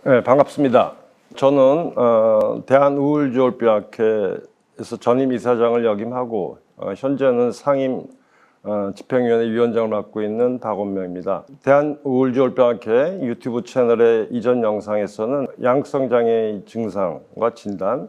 네, 반갑습니다. 저는 대한우울지원병학회에서 전임 이사장을 역임하고 현재는 상임 집행위원회 위원장을 맡고 있는 박원명입니다. 대한우울지원병학회 유튜브 채널의 이전 영상에서는 양성장애 증상과 진단,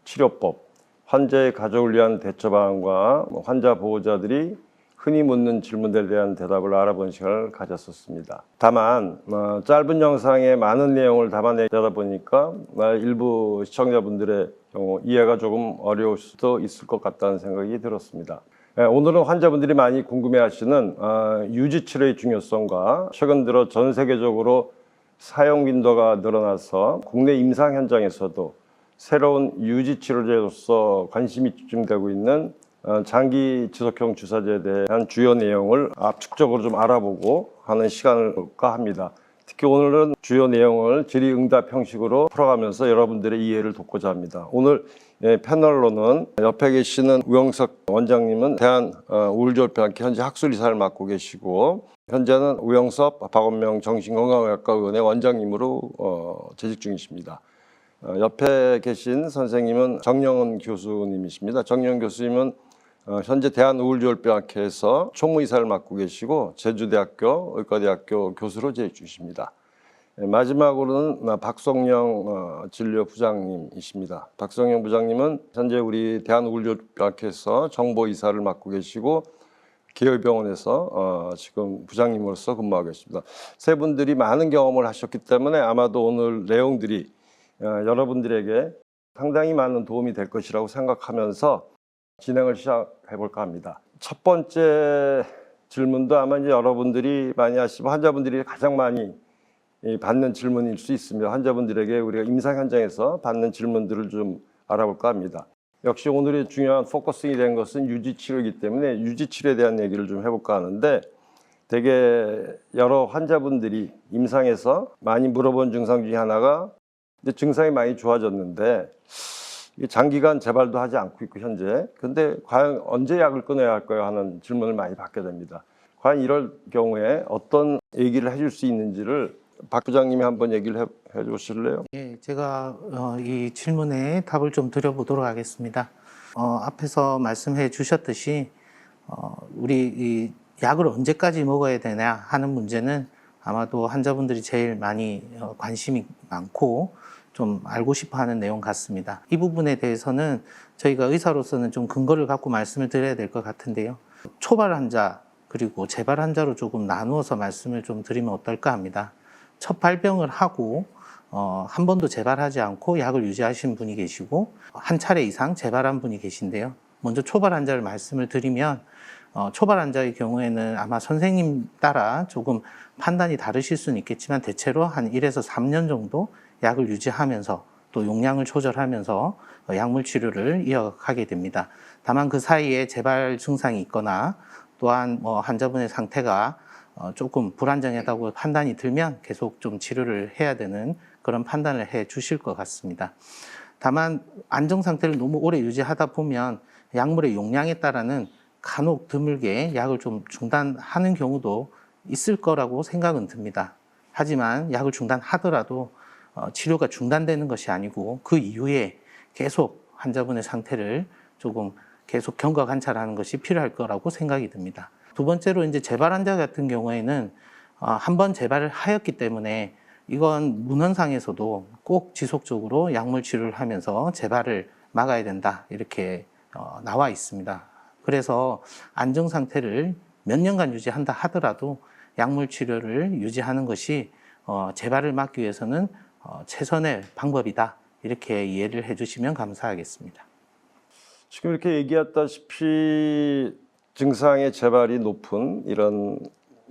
치료법, 환자의 가족을 위한 대처 방안과 환자 보호자들이 흔히 묻는 질문들에 대한 대답을 알아보는 시간을 가졌었습니다. 다만 짧은 영상에 많은 내용을 담아내다 보니까 일부 시청자분들의 경우 이해가 조금 어려울 수도 있을 것 같다는 생각이 들었습니다. 오늘은 환자분들이 많이 궁금해하시는 유지치료의 중요성과 최근 들어 전 세계적으로 사용 빈도가 늘어나서 국내 임상 현장에서도 새로운 유지치료제로서 관심이 집중되고 있는 장기 지속형 주사제에 대한 주요 내용을 압축적으로 좀 알아보고 하는 시간을 볼까 합니다. 특히 오늘은 주요 내용을 질의응답 형식으로 풀어가면서 여러분들의 이해를 돕고자 합니다. 오늘 패널로는 옆에 계시는 우영석 원장님은 대한우울지원병학회 현재 학술이사를 맡고 계시고, 현재는 우영석 박원명 정신건강의학과 의원의 원장님으로 재직 중이십니다. 옆에 계신 선생님은 정영은 교수님이십니다. 정영은 교수님은 현재 대한우울지원병학회에서 총무이사를 맡고 계시고 제주대학교 의과대학교 교수로 재직 중이십니다. 마지막으로는 박성영 진료부장님이십니다. 박성영 부장님은 현재 우리 대한우울지원병학회에서 정보이사를 맡고 계시고 계열병원에서 지금 부장님으로서 근무하고 계십니다. 세 분들이 많은 경험을 하셨기 때문에 아마도 오늘 내용들이 여러분들에게 상당히 많은 도움이 될 것이라고 생각하면서 진행을 시작해 볼까 합니다. 첫 번째 질문도 아마 이제 여러분들이 많이 하시고 환자분들이 가장 많이 받는 질문일 수 있습니다. 환자분들에게 우리가 임상 현장에서 받는 질문들을 좀 알아볼까 합니다. 역시 오늘의 중요한 포커싱이 된 것은 유지치료이기 때문에 유지치료에 대한 얘기를 좀 해볼까 하는데, 되게 여러 환자분들이 임상에서 많이 물어본 증상 중에 하나가 이제 증상이 많이 좋아졌는데 장기간 재발도 하지 않고 있고 현재, 근데 과연 언제 약을 끊어야 할까요 하는 질문을 많이 받게 됩니다. 과연 이럴 경우에 어떤 얘기를 해줄 수 있는지를 박 부장님이 한번 얘기를 해 주실래요? 예, 제가 이 질문에 답을 좀 드려보도록 하겠습니다. 앞에서 말씀해 주셨듯이 우리 이 약을 언제까지 먹어야 되냐 하는 문제는 아마도 환자분들이 제일 많이 관심이 많고 좀 알고 싶어 하는 내용 같습니다. 이 부분에 대해서는 저희가 의사로서는 좀 근거를 갖고 말씀을 드려야 될 것 같은데요. 초발 환자 그리고 재발 환자로 조금 나누어서 말씀을 좀 드리면 어떨까 합니다. 첫 발병을 하고 한 번도 재발하지 않고 약을 유지하신 분이 계시고 한 차례 이상 재발한 분이 계신데요. 먼저 초발 환자를 말씀을 드리면 초발 환자의 경우에는 아마 선생님 따라 조금 판단이 다르실 수는 있겠지만 대체로 한 1에서 3년 정도 약을 유지하면서 또 용량을 조절하면서 약물 치료를 이어가게 됩니다. 다만 그 사이에 재발 증상이 있거나 또한 환자분의 상태가 조금 불안정하다고 판단이 들면 계속 좀 치료를 해야 되는 그런 판단을 해 주실 것 같습니다. 다만 안정 상태를 너무 오래 유지하다 보면 약물의 용량에 따라는 간혹 드물게 약을 좀 중단하는 경우도 있을 거라고 생각은 듭니다. 하지만 약을 중단하더라도 치료가 중단되는 것이 아니고 그 이후에 계속 환자분의 상태를 조금 계속 경과 관찰하는 것이 필요할 거라고 생각이 듭니다. 두 번째로 이제 재발 환자 같은 경우에는 한 번 재발을 하였기 때문에 이건 문헌상에서도 꼭 지속적으로 약물 치료를 하면서 재발을 막아야 된다 이렇게 나와 있습니다. 그래서 안정 상태를 몇 년간 유지한다 하더라도 약물 치료를 유지하는 것이 재발을 막기 위해서는 최선의 방법이다 이렇게 이해를 해주시면 감사하겠습니다. 지금 이렇게 얘기했다시피 증상의 재발이 높은 이런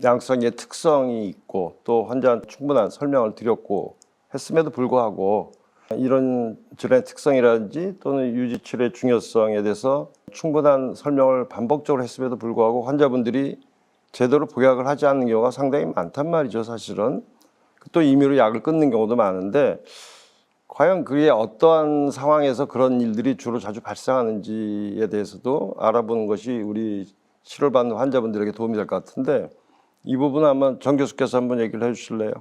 양성의 특성이 있고 또 환자한테 충분한 설명을 드렸고 했음에도 불구하고 이런 질환의 특성이라든지 또는 유지치료의 중요성에 대해서 충분한 설명을 반복적으로 했음에도 불구하고 환자분들이 제대로 복약을 하지 않는 경우가 상당히 많단 말이죠. 사실은 또 임의로 약을 끊는 경우도 많은데, 과연 그게 어떠한 상황에서 그런 일들이 주로 자주 발생하는지에 대해서도 알아보는 것이 우리 치료를 받는 환자분들에게 도움이 될 것 같은데, 이 부분은 한번 정 교수께서 한번 얘기를 해주실래요?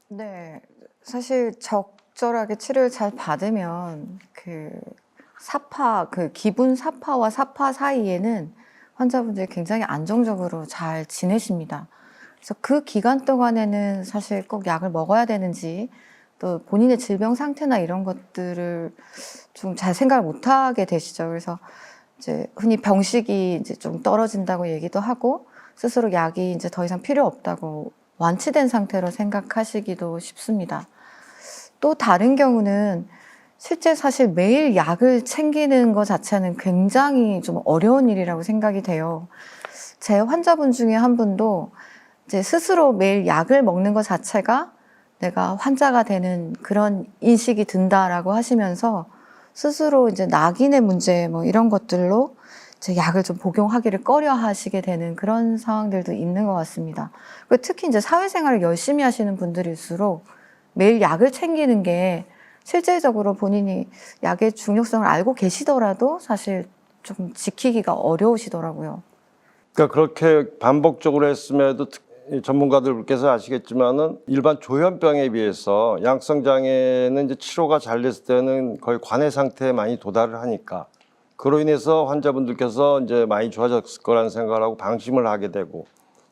네, 사실 적절하게 치료를 잘 받으면 그 사파, 그 기분 사파와 사파 사이에는 환자분들이 굉장히 안정적으로 잘 지내십니다. 그래서 그 기간 동안에는 사실 꼭 약을 먹어야 되는지 또 본인의 질병 상태나 이런 것들을 좀 잘 생각을 못 하게 되시죠. 그래서 이제 흔히 병식이 이제 좀 떨어진다고 얘기도 하고 스스로 약이 이제 더 이상 필요 없다고 완치된 상태로 생각하시기도 쉽습니다. 또 다른 경우는 실제 사실 매일 약을 챙기는 것 자체는 굉장히 좀 어려운 일이라고 생각이 돼요. 제 환자분 중에 한 분도 이제 스스로 매일 약을 먹는 것 자체가 내가 환자가 되는 그런 인식이 든다라고 하시면서 스스로 이제 낙인의 문제 뭐 이런 것들로 이제 약을 좀 복용하기를 꺼려 하시게 되는 그런 상황들도 있는 것 같습니다. 특히 이제 사회생활을 열심히 하시는 분들일수록 매일 약을 챙기는 게 실제적으로 본인이 약의 중요성을 알고 계시더라도 사실 좀 지키기가 어려우시더라고요. 그러니까 그렇게 반복적으로 했음에도 전문가들께서 아시겠지만은 일반 조현병에 비해서 양성 장애는 이제 치료가 잘 됐을 때는 거의 관해 상태에 많이 도달을 하니까 그로 인해서 환자분들께서 이제 많이 좋아졌을 거라는 생각을 하고 방심을 하게 되고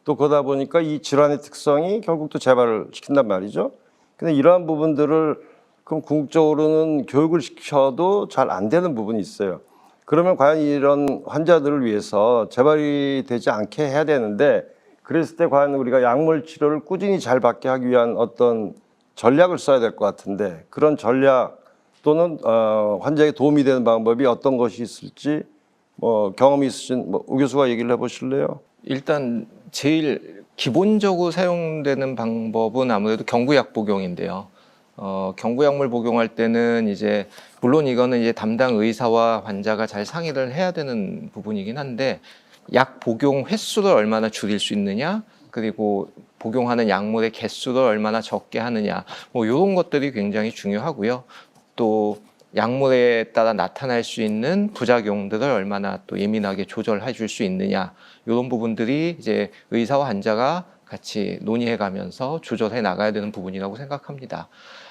또 그러다 보니까 이 질환의 특성이 결국 또 재발을 시킨단 말이죠. 근데 이러한 부분들을 그럼 궁극적으로는 교육을 시켜도 잘 안 되는 부분이 있어요. 그러면 과연 이런 환자들을 위해서 재발이 되지 않게 해야 되는데 그랬을 때 과연 우리가 약물 치료를 꾸준히 잘 받게 하기 위한 어떤 전략을 써야 될 것 같은데 그런 전략 또는 환자에게 도움이 되는 방법이 어떤 것이 있을지 뭐 경험이 있으신 우 교수가 얘기를 해보실래요? 일단 제일 기본적으로 사용되는 방법은 아무래도 경구약 복용인데요. 경구약물 복용할 때는 이제 물론 이거는 이제 담당 의사와 환자가 잘 상의를 해야 되는 부분이긴 한데 약 복용 횟수를 얼마나 줄일 수 있느냐, 그리고 복용하는 약물의 개수를 얼마나 적게 하느냐, 뭐 이런 것들이 굉장히 중요하고요. 또 약물에 따라 나타날 수 있는 부작용들을 얼마나 또 예민하게 조절해 줄 수 있느냐, 이런 부분들이 이제 의사와 환자가 같이 논의해 가면서 조절해 나가야 되는 부분이라고 생각합니다.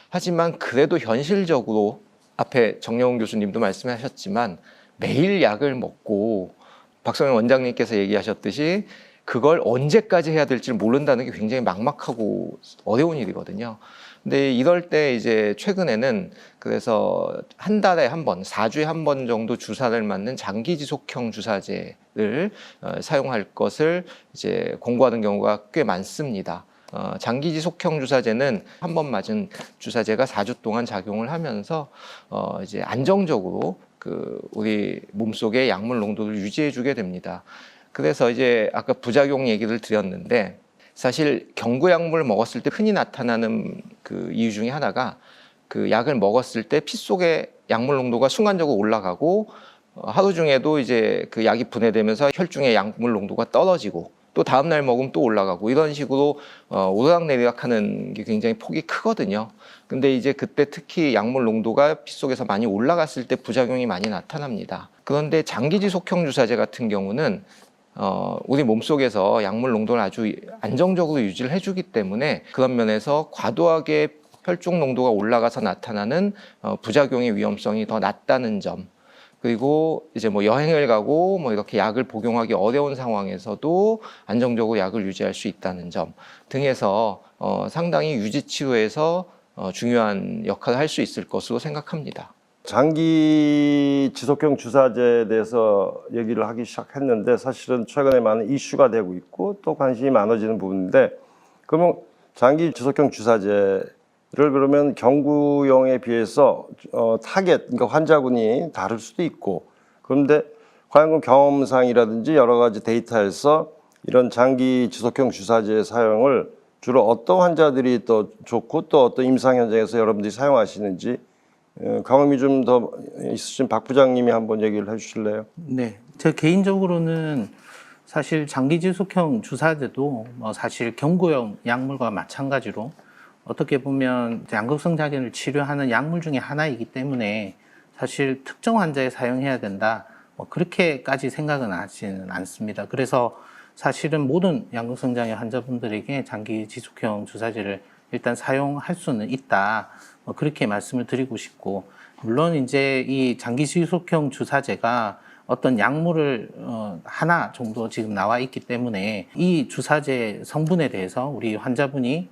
하지만 그래도 현실적으로 앞에 정영훈 교수님도 말씀하셨지만 매일 약을 먹고 박성현 원장님께서 얘기하셨듯이 그걸 언제까지 해야 될지 모른다는 게 굉장히 막막하고 어려운 일이거든요. 근데 이럴 때 이제 최근에는 그래서 한 달에 한 번, 4주에 한 번 정도 주사를 맞는 장기 지속형 주사제를 사용할 것을 이제 권고하는 경우가 꽤 많습니다. 장기 지속형 주사제는 한 번 맞은 주사제가 4주 동안 작용을 하면서 이제 안정적으로 그 우리 몸속의 약물 농도를 유지해 주게 됩니다. 그래서 이제 아까 부작용 얘기를 드렸는데 사실 경구약물을 먹었을 때 흔히 나타나는 그 이유 중에 하나가 그 약을 먹었을 때 피 속의 약물 농도가 순간적으로 올라가고 하루 중에도 이제 그 약이 분해되면서 혈중의 약물 농도가 떨어지고 또 다음날 먹으면 또 올라가고 이런 식으로 오르락내리락 하는 게 굉장히 폭이 크거든요. 근데 이제 그때 특히 약물 농도가 피 속에서 많이 올라갔을 때 부작용이 많이 나타납니다. 그런데 장기 지속형 주사제 같은 경우는 우리 몸속에서 약물 농도를 아주 안정적으로 유지를 해주기 때문에 그런 면에서 과도하게 혈중 농도가 올라가서 나타나는 부작용의 위험성이 더 낮다는 점, 그리고 이제 뭐 여행을 가고 뭐 이렇게 약을 복용하기 어려운 상황에서도 안정적으로 약을 유지할 수 있다는 점 등에서 상당히 유지 치료에서 중요한 역할을 할 수 있을 것으로 생각합니다. 장기 지속형 주사제에 대해서 얘기를 하기 시작했는데 사실은 최근에 많은 이슈가 되고 있고 또 관심이 많아지는 부분인데 그러면 장기 지속형 주사제를 그러면 경구용에 비해서 타겟, 그러니까 환자군이 다를 수도 있고 그런데 과연 그 경험상이라든지 여러 가지 데이터에서 이런 장기 지속형 주사제 사용을 주로 어떤 환자들이 또 좋고 또 어떤 임상 현장에서 여러분들이 사용하시는지 경험이 좀 더 있으신 박 부장님이 한번 얘기를 해주실래요? 네, 제 개인적으로는 사실 장기 지속형 주사제도 사실 경구용 약물과 마찬가지로 어떻게 보면 양극성 장애를 치료하는 약물 중에 하나이기 때문에 사실 특정 환자에 사용해야 된다, 그렇게까지 생각은 하지는 않습니다. 그래서 사실은 모든 양극성 장애 환자분들에게 장기 지속형 주사제를 일단 사용할 수는 있다. 그렇게 말씀을 드리고 싶고, 물론 이제 이 장기 지속형 주사제가 어떤 약물을 하나 정도 지금 나와 있기 때문에 이 주사제 성분에 대해서 우리 환자분이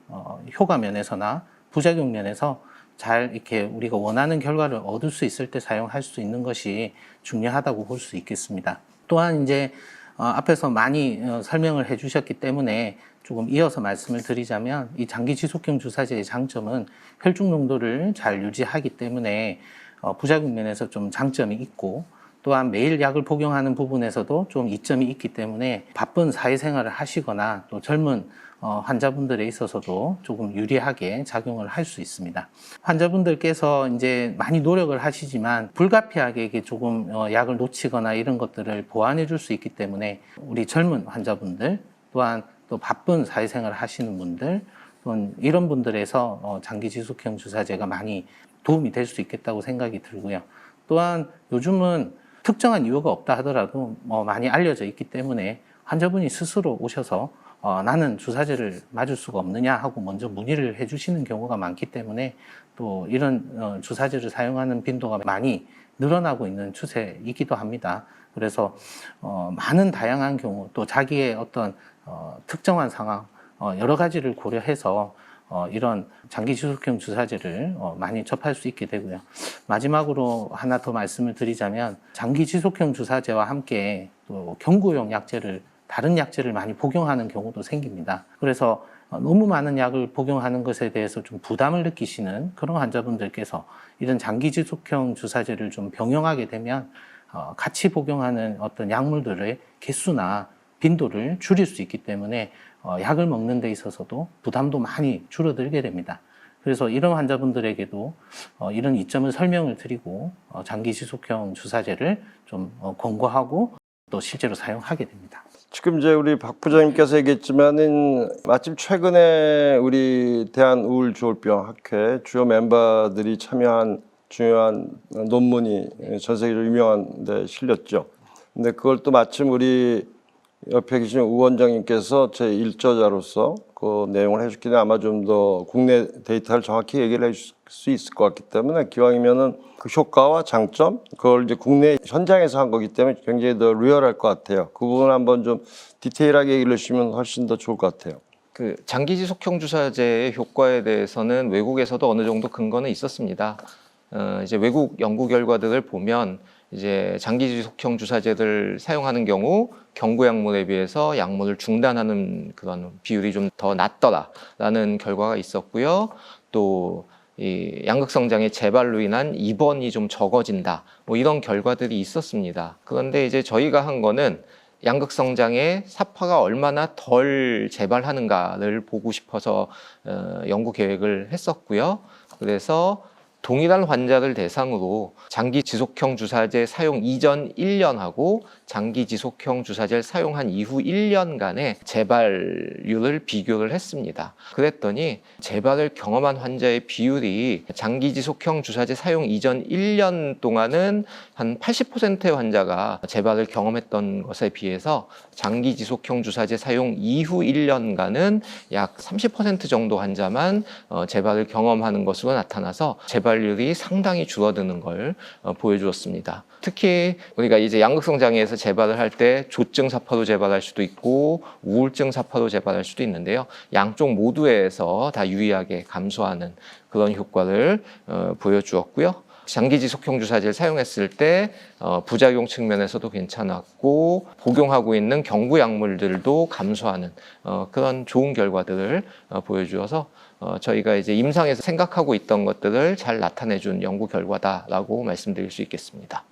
효과 면에서나 부작용 면에서 잘 이렇게 우리가 원하는 결과를 얻을 수 있을 때 사용할 수 있는 것이 중요하다고 볼 수 있겠습니다. 또한 이제 앞에서 많이 설명을 해주셨기 때문에 조금 이어서 말씀을 드리자면, 이 장기 지속형 주사제의 장점은 혈중 농도를 잘 유지하기 때문에 부작용 면에서 좀 장점이 있고, 또한 매일 약을 복용하는 부분에서도 좀 이점이 있기 때문에 바쁜 사회생활을 하시거나 또 젊은 환자분들에 있어서도 조금 유리하게 작용을 할 수 있습니다. 환자분들께서 이제 많이 노력을 하시지만 불가피하게 이게 조금 약을 놓치거나 이런 것들을 보완해 줄 수 있기 때문에 우리 젊은 환자분들, 또한 또 바쁜 사회생활을 하시는 분들, 또는 이런 분들에서 장기 지속형 주사제가 많이 도움이 될 수 있겠다고 생각이 들고요. 또한 요즘은 특정한 이유가 없다 하더라도 많이 알려져 있기 때문에 환자분이 스스로 오셔서 나는 주사제를 맞을 수가 없느냐 하고 먼저 문의를 해주시는 경우가 많기 때문에 또 이런 주사제를 사용하는 빈도가 많이 늘어나고 있는 추세이기도 합니다. 그래서 많은 다양한 경우, 또 자기의 어떤 특정한 상황, 여러 가지를 고려해서 이런 장기 지속형 주사제를 많이 접할 수 있게 되고요. 마지막으로 하나 더 말씀을 드리자면, 장기 지속형 주사제와 함께 또 경구용 약제를, 다른 약제를 많이 복용하는 경우도 생깁니다. 그래서 너무 많은 약을 복용하는 것에 대해서 좀 부담을 느끼시는 그런 환자분들께서 이런 장기 지속형 주사제를 좀 병용하게 되면 같이 복용하는 어떤 약물들의 개수나 빈도를 줄일 수 있기 때문에 약을 먹는 데 있어서도 부담도 많이 줄어들게 됩니다. 그래서 이런 환자분들에게도 이런 이점을 설명을 드리고 장기 지속형 주사제를 좀 권고하고 또 실제로 사용하게 됩니다. 지금 이제 우리 박 부장님께서 얘기했지만은 마침 최근에 우리 대한우울조울병학회 주요 멤버들이 참여한 중요한 논문이 전 세계로 유명한 데 실렸죠. 근데 그걸 또 마침 우리 옆에 계신 우 원장님께서 제 일저자로서 그 내용을 해주기 때문에 아마 좀 더 국내 데이터를 정확히 얘기를 해줄 수 있을 것 같기 때문에, 기왕이면은 그 효과와 장점, 그걸 이제 국내 현장에서 한 거기 때문에 굉장히 더 리얼할 것 같아요. 그 부분 한번 좀 디테일하게 얘기를 해주시면 훨씬 더 좋을 것 같아요. 그 장기 지속형 주사제의 효과에 대해서는 외국에서도 어느 정도 근거는 있었습니다. 이제 외국 연구 결과들을 보면 이제 장기 지속형 주사제를 사용하는 경우 경구약물에 비해서 약물을 중단하는 그런 비율이 좀 더 낮더라라는 결과가 있었고요. 또 이 양극성장의 재발로 인한 입원이 좀 적어진다, 뭐 이런 결과들이 있었습니다. 그런데 이제 저희가 한 거는 양극성장의 사파가 얼마나 덜 재발하는가를 보고 싶어서 연구 계획을 했었고요. 그래서 동일한 환자를 대상으로 장기 지속형 주사제 사용 이전 1년하고 장기 지속형 주사제를 사용한 이후 1년간의 재발률을 비교를 했습니다. 그랬더니 재발을 경험한 환자의 비율이 장기 지속형 주사제 사용 이전 1년 동안은 한 80%의 환자가 재발을 경험했던 것에 비해서 장기 지속형 주사제 사용 이후 1년간은 약 30% 정도 환자만 재발을 경험하는 것으로 나타나서 재발률이 상당히 줄어드는 걸 보여주었습니다. 특히 우리가 이제 양극성 장애에서 재발을 할 때 조증 사파로 재발할 수도 있고 우울증 사파로 재발할 수도 있는데요. 양쪽 모두에서 다 유의하게 감소하는 그런 효과를 보여주었고요. 장기 지속형 주사제를 사용했을 때 부작용 측면에서도 괜찮았고 복용하고 있는 경구 약물들도 감소하는 그런 좋은 결과들을 보여주어서 저희가 이제 임상에서 생각하고 있던 것들을 잘 나타내준 연구 결과다라고 말씀드릴 수 있겠습니다.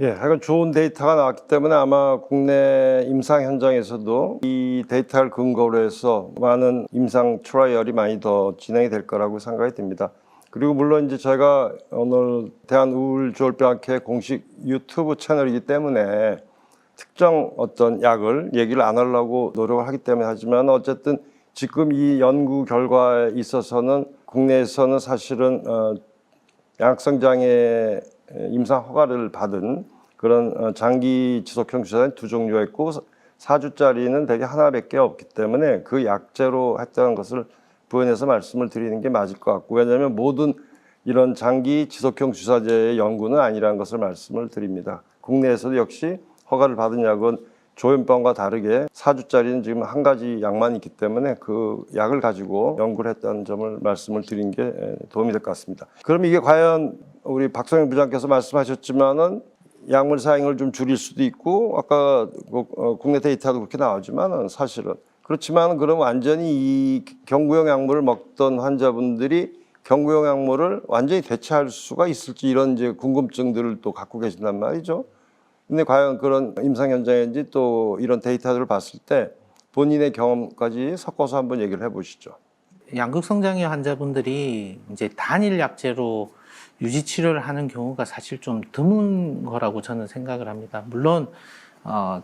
예, 하여간 좋은 데이터가 나왔기 때문에 아마 국내 임상 현장에서도 이 데이터를 근거로 해서 많은 임상 트라이얼이 많이 더 진행이 될 거라고 생각이 듭니다. 그리고 물론 이제 제가 오늘 대한우울조울병학회 공식 유튜브 채널이기 때문에 특정 어떤 약을 얘기를 안 하려고 노력을 하기 때문에 하지만, 어쨌든 지금 이 연구 결과에 있어서는 국내에서는 사실은 양극성장애 임상 허가를 받은 그런 장기 지속형 주사제는 두 종류가 있고 4주짜리는 대개 하나밖에 없기 때문에 그 약제로 했다는 것을 부연해서 말씀을 드리는 게 맞을 것 같고, 왜냐하면 모든 이런 장기 지속형 주사제의 연구는 아니라는 것을 말씀을 드립니다. 국내에서도 역시 허가를 받은 약은 조현병과 다르게 4주짜리는 지금 한 가지 약만 있기 때문에 그 약을 가지고 연구를 했다는 점을 말씀을 드린 게 도움이 될 것 같습니다. 그럼 이게 과연 우리 박성현 부장께서 말씀하셨지만은 약물 사용을 좀 줄일 수도 있고, 아까 국내 데이터도 그렇게 나오지만은 사실은 그렇지만 그럼 완전히 이 경구용 약물을 먹던 환자분들이 경구용 약물을 완전히 대체할 수가 있을지, 이런 이제 궁금증들을 또 갖고 계신단 말이죠. 근데 과연 그런 임상 현장인지 또 이런 데이터들을 봤을 때 본인의 경험까지 섞어서 한번 얘기를 해보시죠. 양극성장애 환자분들이 이제 단일 약제로 유지 치료를 하는 경우가 사실 좀 드문 거라고 저는 생각을 합니다. 물론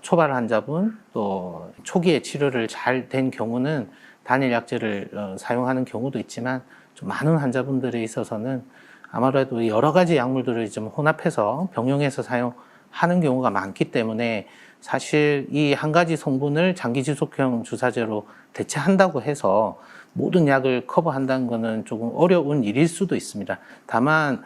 초발 환자분 또 초기에 치료를 잘 된 경우는 단일 약제를 사용하는 경우도 있지만, 좀 많은 환자분들에 있어서는 아무래도 여러 가지 약물들을 좀 혼합해서 병용해서 사용하는 경우가 많기 때문에, 사실 이 한 가지 성분을 장기 지속형 주사제로 대체한다고 해서 모든 약을 커버한다는 것은 조금 어려운 일일 수도 있습니다. 다만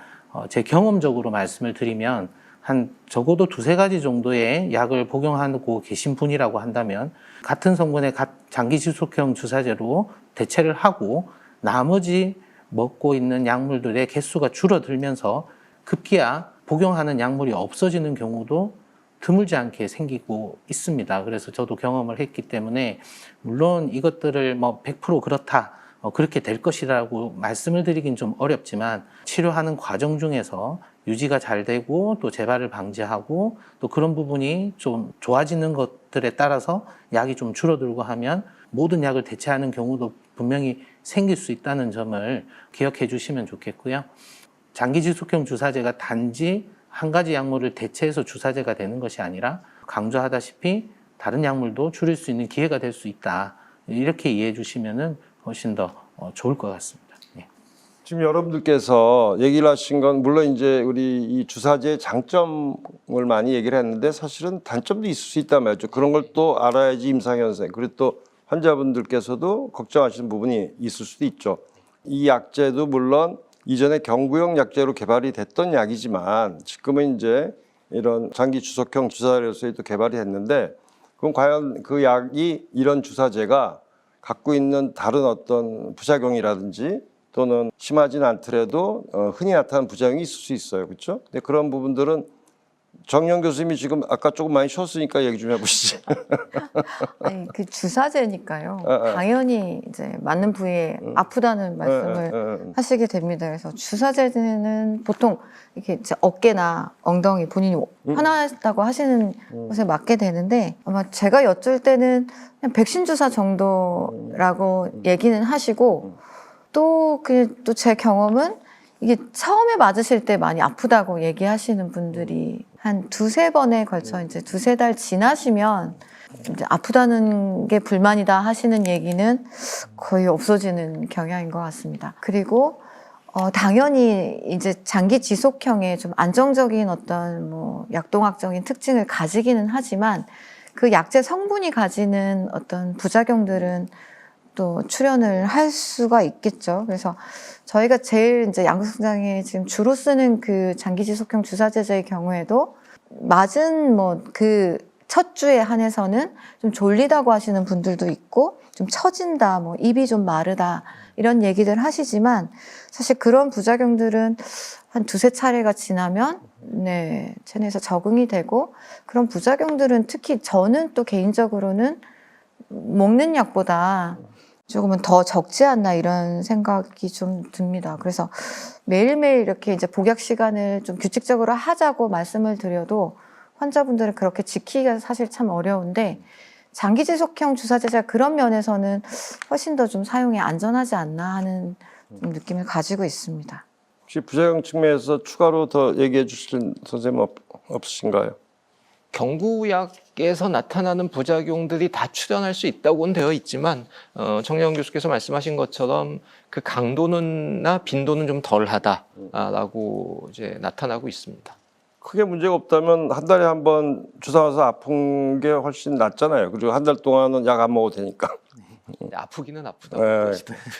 제 경험적으로 말씀을 드리면, 한 적어도 2-3가지 정도의 약을 복용하고 계신 분이라고 한다면 같은 성분의 장기 지속형 주사제로 대체를 하고 나머지 먹고 있는 약물들의 개수가 줄어들면서 급기야 복용하는 약물이 없어지는 경우도 드물지 않게 생기고 있습니다. 그래서 저도 경험을 했기 때문에, 물론 이것들을 100% 그렇다, 그렇게 될 것이라고 말씀을 드리긴 좀 어렵지만, 치료하는 과정 중에서 유지가 잘 되고 또 재발을 방지하고 또 그런 부분이 좀 좋아지는 것들에 따라서 약이 좀 줄어들고 하면 모든 약을 대체하는 경우도 분명히 생길 수 있다는 점을 기억해 주시면 좋겠고요. 장기 지속형 주사제가 단지 한 가지 약물을 대체해서 주사제가 되는 것이 아니라, 강조하다시피 다른 약물도 줄일 수 있는 기회가 될 수 있다, 이렇게 이해해 주시면 훨씬 더 좋을 것 같습니다. 예. 지금 여러분들께서 얘기를 하신 건 물론 이제 우리 이 주사제의 장점을 많이 얘기를 했는데, 사실은 단점도 있을 수 있단 말이죠. 그런 걸 또 알아야지 임상현생, 그리고 또 환자분들께서도 걱정하시는 부분이 있을 수도 있죠. 이 약제도 물론 이전에 경구용 약제로 개발이 됐던 약이지만 지금은 이제 이런 장기 지속형 주사제로서 또 개발이 됐는데, 그럼 과연 그 약이 이런 주사제가 갖고 있는 다른 어떤 부작용이라든지 또는 심하진 않더라도 흔히 나타나는 부작용이 있을 수 있어요. 그렇죠? 근데 그런 부분들은 정영 교수님이 지금 아까 조금 많이 쉬었으니까 얘기 좀 해보시죠. 아니, 그 주사제니까요. 당연히 이제 맞는 부위에 아프다는 말씀을 하시게 됩니다. 그래서 주사제는 보통 이렇게 이제 어깨나 엉덩이 본인이 화나다고 하시는 곳에 맞게 되는데, 아마 제가 여쭐 때는 그냥 백신 주사 정도라고 얘기는 하시고, 또 제 경험은 이게 처음에 맞으실 때 많이 아프다고 얘기하시는 분들이 한 2-3번에 걸쳐 이제 2-3달 지나시면 이제 아프다는 게 불만이다 하시는 얘기는 거의 없어지는 경향인 것 같습니다. 그리고 당연히 이제 장기 지속형의 좀 안정적인 어떤 뭐 약동학적인 특징을 가지기는 하지만, 그 약제 성분이 가지는 어떤 부작용들은 또 출현을 할 수가 있겠죠. 그래서 저희가 제일 이제 양극성장애 지금 주로 쓰는 그 장기 지속형 주사제제의 경우에도 맞은 그 첫 주에 한해서는 좀 졸리다고 하시는 분들도 있고, 좀 처진다, 입이 좀 마르다, 이런 얘기들 하시지만, 사실 그런 부작용들은 한 2-3차례가 지나면 체내에서 적응이 되고, 그런 부작용들은 특히 저는 또 개인적으로는 먹는 약보다 조금은 더 적지 않나, 이런 생각이 좀 듭니다. 그래서 매일매일 이렇게 이제 복약 시간을 좀 규칙적으로 하자고 말씀을 드려도 환자분들은 그렇게 지키기가 사실 참 어려운데, 장기 지속형 주사제가 그런 면에서는 훨씬 더 좀 사용이 안전하지 않나 하는 좀 느낌을 가지고 있습니다. 혹시 부작용 측면에서 추가로 더 얘기해 주실 선생님 없으신가요? 경구약에서 나타나는 부작용들이 다 출현할 수 있다고는 되어 있지만, 정영 교수께서 말씀하신 것처럼 그 강도나 빈도는 좀 덜하다라고 이제 나타나고 있습니다. 크게 문제가 없다면 한 달에 한 번 주사 와서 아픈 게 훨씬 낫잖아요. 그리고 한 달 동안은 약 안 먹어도 되니까. 아프기는 아프다고 네. 그러시더라고요.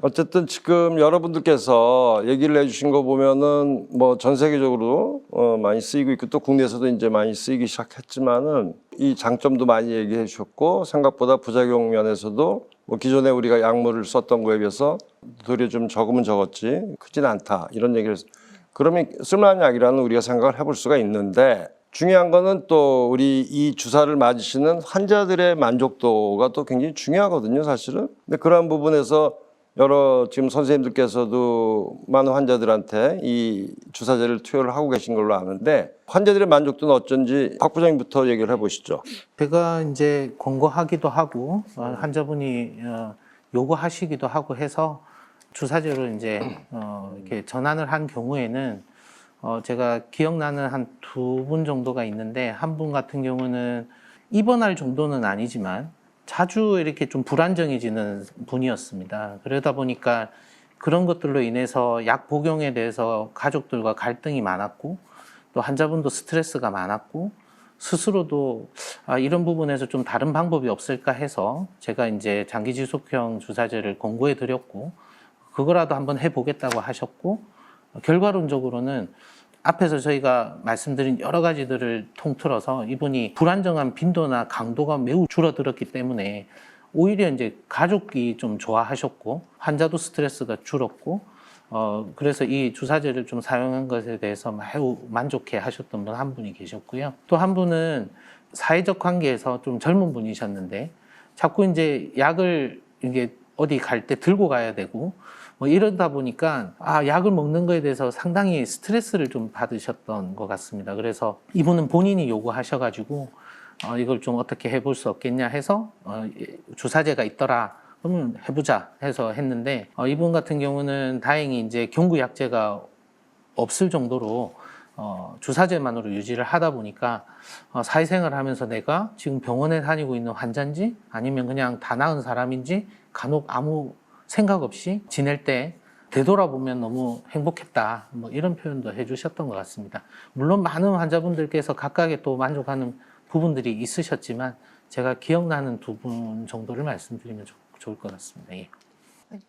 어쨌든 지금 여러분들께서 얘기를 해주신 거 보면은 뭐 전 세계적으로 많이 쓰이고 있고 또 국내에서도 이제 많이 쓰이기 시작했지만은 이 장점도 많이 얘기해 주셨고 생각보다 부작용 면에서도 뭐 기존에 우리가 약물을 썼던 거에 비해서 도리어 좀 적으면 적었지 크진 않다 이런 얘기를 그러면 쓸만한 약이라는 우리가 생각을 해볼 수가 있는데 중요한 거는 또 우리 이 주사를 맞으시는 환자들의 만족도가 또 굉장히 중요하거든요, 사실은. 근데 그런 부분에서 여러 지금 선생님들께서도 많은 환자들한테 이 주사제를 투여를 하고 계신 걸로 아는데 환자들의 만족도는 어쩐지 박 부장님부터 얘기를 해보시죠. 제가 이제 권고하기도 하고 환자분이 요구하시기도 하고 해서 주사제로 이제 이렇게 전환을 한 경우에는 제가 기억나는 한 2분 정도가 있는데 한 분 같은 경우는 입원할 정도는 아니지만 자주 이렇게 좀 불안정해지는 분이었습니다. 그러다 보니까 그런 것들로 인해서 약 복용에 대해서 가족들과 갈등이 많았고 또 환자분도 스트레스가 많았고 스스로도 이런 부분에서 좀 다른 방법이 없을까 해서 제가 이제 장기 지속형 주사제를 권고해 드렸고 그거라도 한번 해보겠다고 하셨고 결과론적으로는 앞에서 저희가 말씀드린 여러 가지들을 통틀어서 이분이 불안정한 빈도나 강도가 매우 줄어들었기 때문에 오히려 이제 가족이 좀 좋아하셨고 환자도 스트레스가 줄었고 그래서 이 주사제를 좀 사용한 것에 대해서 매우 만족해 하셨던 분 한 분이 계셨고요. 또 한 분은 사회적 관계에서 좀 젊은 분이셨는데 자꾸 이제 약을 이게 어디 갈 때 들고 가야 되고 뭐 이러다 보니까 약을 먹는 거에 대해서 상당히 스트레스를 좀 받으셨던 것 같습니다. 그래서 이분은 본인이 요구하셔가지고 이걸 좀 어떻게 해볼 수 없겠냐 해서 주사제가 있더라. 그러면 해보자 해서 했는데 이분 같은 경우는 다행히 이제 경구약제가 없을 정도로 주사제만으로 유지를 하다 보니까 사회생활을 하면서 내가 지금 병원에 다니고 있는 환자인지 아니면 그냥 다 나은 사람인지 간혹 아무 생각 없이 지낼 때 되돌아보면 너무 행복했다. 뭐 이런 표현도 해주셨던 것 같습니다. 물론 많은 환자분들께서 각각의 또 만족하는 부분들이 있으셨지만 제가 기억나는 2분 정도를 말씀드리면 좋을 것 같습니다. 예.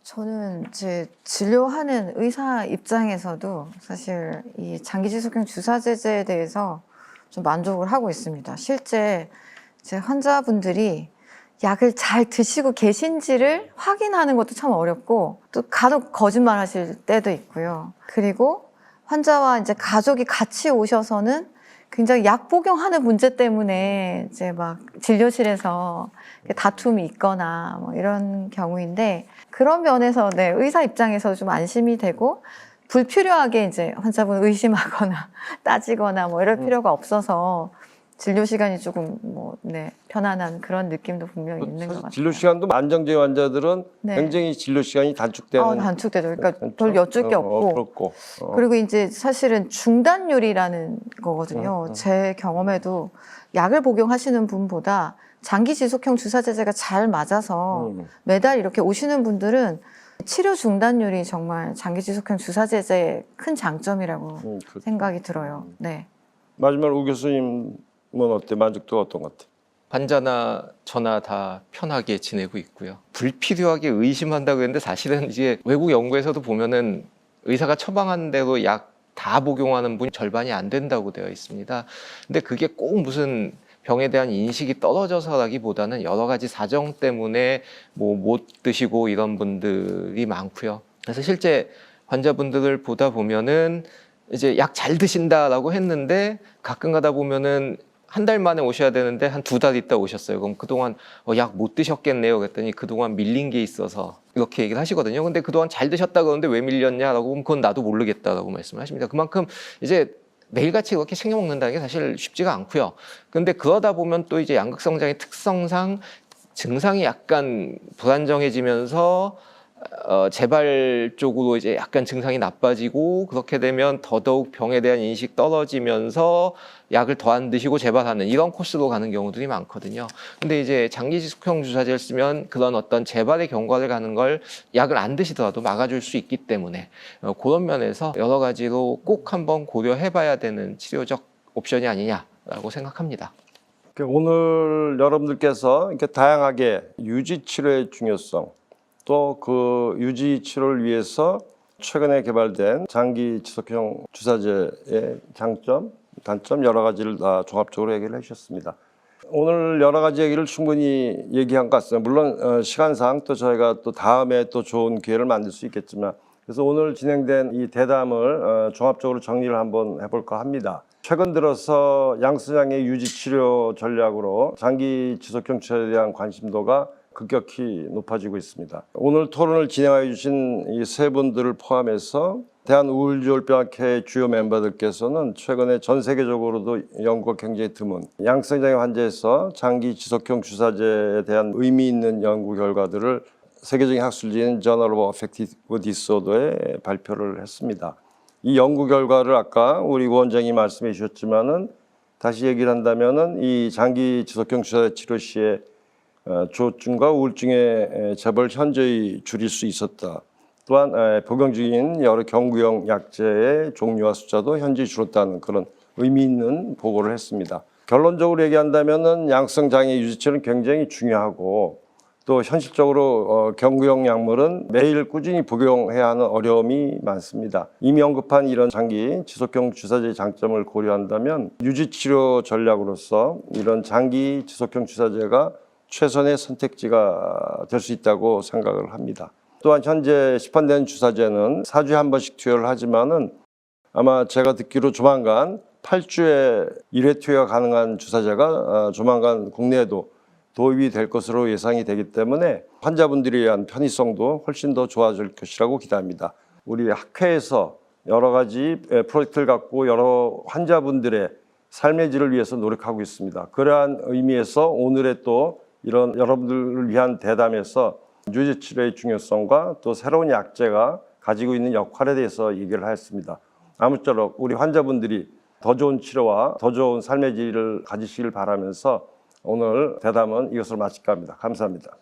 저는 제 진료하는 의사 입장에서도 사실 이 장기지속형 주사제제에 대해서 좀 만족을 하고 있습니다. 실제 제 환자분들이 약을 잘 드시고 계신지를 확인하는 것도 참 어렵고 또 간혹 거짓말 하실 때도 있고요. 그리고 환자와 이제 가족이 같이 오셔서는 굉장히 약 복용하는 문제 때문에 이제 막 진료실에서 다툼이 있거나 뭐 이런 경우인데 그런 면에서 네, 의사 입장에서 좀 안심이 되고 불필요하게 이제 환자분 의심하거나 따지거나 뭐 이럴 필요가 없어서 진료 시간이 조금 편안한 그런 느낌도 분명히 있는 것 같아요. 진료 시간도 안정제 환자들은 네. 굉장히 진료 시간이 단축되는 단축되죠. 그러니까 별 여쭐 게 없고. 그렇고. 그리고 이제 사실은 중단율이라는 거거든요. 제 경험에도 약을 복용하시는 분보다 장기 지속형 주사제제가 잘 맞아서 매달 이렇게 오시는 분들은 치료 중단율이 정말 장기 지속형 주사제제의 큰 장점이라고 생각이 들어요. 네. 마지막으로 우 교수님은 어때? 만족도가 어떤 것 같아? 환자나 저나 다 편하게 지내고 있고요. 불필요하게 의심한다고 했는데 사실은 이제 외국 연구에서도 보면은 의사가 처방한 대로 약 다 복용하는 분이 절반이 안 된다고 되어 있습니다. 근데 그게 꼭 무슨 병에 대한 인식이 떨어져서라기보다는 여러 가지 사정 때문에 뭐 못 드시고 이런 분들이 많고요. 그래서 실제 환자분들을 보다 보면은 이제 약 잘 드신다라고 했는데 가끔 가다 보면은 한 달 만에 오셔야 되는데 한 2달 있다 오셨어요. 그럼 그동안 약 못 드셨겠네요. 그랬더니 그동안 밀린 게 있어서 이렇게 얘기를 하시거든요. 근데 그동안 잘 드셨다 그러는데 왜 밀렸냐라고 하면 그건 나도 모르겠다라고 말씀을 하십니다. 그만큼 이제 매일같이 그렇게 챙겨 먹는다는 게 사실 쉽지가 않고요. 근데 그러다 보면 또 이제 양극성장의 특성상 증상이 약간 불안정해지면서 재발 쪽으로 이제 약간 증상이 나빠지고 그렇게 되면 더더욱 병에 대한 인식 떨어지면서 약을 더 안 드시고 재발하는 이런 코스로 가는 경우들이 많거든요. 근데 이제 장기 지속형 주사제를 쓰면 그런 어떤 재발의 경과를 가는 걸 약을 안 드시더라도 막아줄 수 있기 때문에 그런 면에서 여러 가지로 꼭 한번 고려해봐야 되는 치료적 옵션이 아니냐라고 생각합니다. 오늘 여러분들께서 이렇게 다양하게 유지 치료의 중요성 또 그 유지 치료를 위해서 최근에 개발된 장기 지속형 주사제의 장점, 단점 여러 가지를 다 종합적으로 얘기를 해주셨습니다. 오늘 여러 가지 얘기를 충분히 얘기한 것 같습니다. 물론 시간상 또 저희가 또 다음에 또 좋은 기회를 만들 수 있겠지만, 그래서 오늘 진행된 이 대담을 종합적으로 정리를 한번 해볼까 합니다. 최근 들어서 양성장애 유지 치료 전략으로 장기 지속형 치료에 대한 관심도가 급격히 높아지고 있습니다. 오늘 토론을 진행해 주신 이 세 분들을 포함해서 대한우울지올병학회 주요 멤버들께서는 최근에 전 세계적으로도 연구가 굉장히 드문 양성장애 환자에서 장기 지속형 주사제에 대한 의미 있는 연구 결과들을 세계적인 학술지인 Journal of Affective Disorder에 발표를 했습니다. 이 연구 결과를 아까 우리 위원장이 말씀해 주셨지만은 다시 얘기를 한다면은 이 장기 지속형 주사제 치료 시에 조증과 우울증의 재발 현저히 줄일 수 있었다. 또한 복용 중인 여러 경구용 약제의 종류와 숫자도 현저히 줄었다는 그런 의미 있는 보고를 했습니다. 결론적으로 얘기한다면은 양성장애 유지치료는 굉장히 중요하고 또 현실적으로 경구용 약물은 매일 꾸준히 복용해야 하는 어려움이 많습니다. 이미 언급한 이런 장기 지속형 주사제의 장점을 고려한다면 유지치료 전략으로서 이런 장기 지속형 주사제가 최선의 선택지가 될 수 있다고 생각을 합니다. 또한 현재 시판되는 주사제는 4주에 한 번씩 투여를 하지만은 아마 제가 듣기로 조만간 8주에 1회 투여가 가능한 주사제가 조만간 국내에도 도입이 될 것으로 예상이 되기 때문에 환자분들에 의한 편의성도 훨씬 더 좋아질 것이라고 기대합니다. 우리 학회에서 여러 가지 프로젝트를 갖고 여러 환자분들의 삶의 질을 위해서 노력하고 있습니다. 그러한 의미에서 오늘의 또 이런 여러분들을 위한 대담에서 유지치료의 중요성과 또 새로운 약제가 가지고 있는 역할에 대해서 얘기를 하였습니다. 아무쪼록 우리 환자분들이 더 좋은 치료와 더 좋은 삶의 질을 가지시길 바라면서 오늘 대담은 이것으로 마칠까 합니다. 감사합니다.